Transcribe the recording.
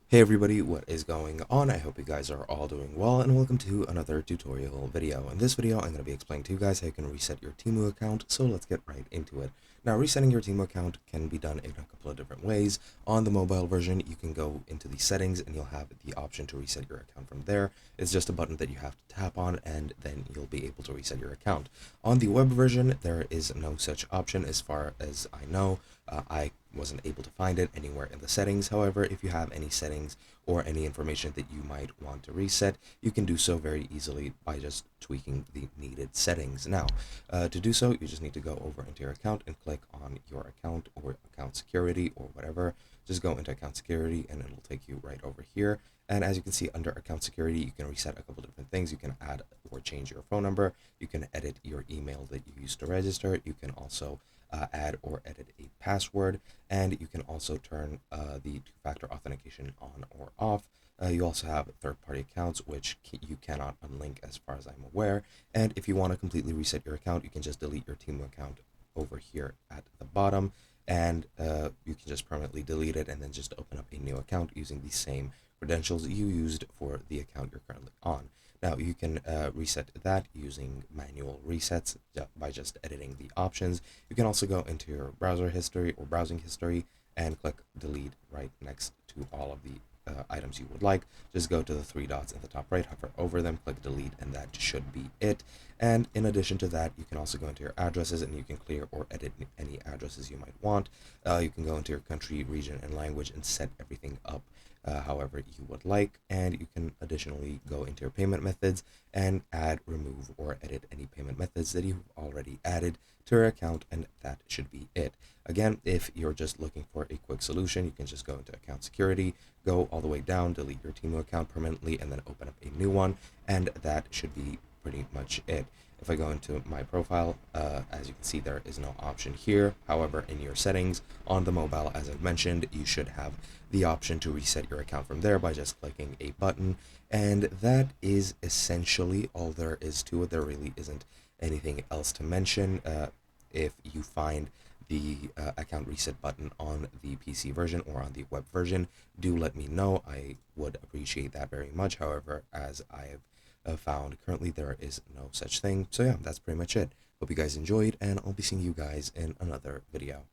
Hey everybody, what is going on? I hope you guys are all doing well, and welcome to another tutorial video. In this video, I'm going to be explaining to you guys how you can reset your Temu account, so let's get right into it. Now, resetting your Temu account can be done in a couple of different ways. On the mobile version, you can go into the settings and you'll have the option to reset your account from there. It's just a button that you have to tap on and then you'll be able to reset your account. On the web version, there is no such option as far as I know. I wasn't able to find it anywhere in the settings. However, if you have any settings or any information that you might want to reset, you can do so very easily by just tweaking the needed settings. Now, to do so, you just need to go over into your account and click on your account or account security or whatever. Just go into account security and it'll take you right over here. And as you can see under account security, you can reset a couple different things. You can add or change your phone number. You can edit your email that you used to register. You can also add or edit a password, and you can also turn the two-factor authentication on or off. You also have third-party accounts, which you cannot unlink as far as I'm aware. And if you want to completely reset your account, you can just delete your Temu account over here at the bottom, and you can just permanently delete it and then just open up a new account using the same credentials you used for the account you're currently on. Now, you can reset that using manual resets by just editing the options. You can also go into your browser history or browsing history and click delete right next to all of the items you would like. Just go to the three dots in the top right, hover over them, click delete, and that should be it. And in addition to that, you can also go into your addresses and you can clear or edit any addresses you might want. You can go into your country, region, and language and set everything up however you would like. And you can additionally go into your payment methods and add, remove, or edit any payment methods that you've already added to your account, and that should be it. Again, if you're just looking for a quick solution, you can just go into account security, go all the way down, delete your Temu account permanently, and then open up a new one, and that should be pretty much it. If I go into my profile, as you can see, there is no option here. However, in your settings on the mobile, as I've mentioned, you should have the option to reset your account from there by just clicking a button. And that is essentially all there is to it. There really isn't anything else to mention. If you find the account reset button on the PC version or on the web version, do let me know. I would appreciate that very much. However, as I've found currently, there is no such thing. So yeah, that's pretty much it. Hope you guys enjoyed, and I'll be seeing you guys in another video.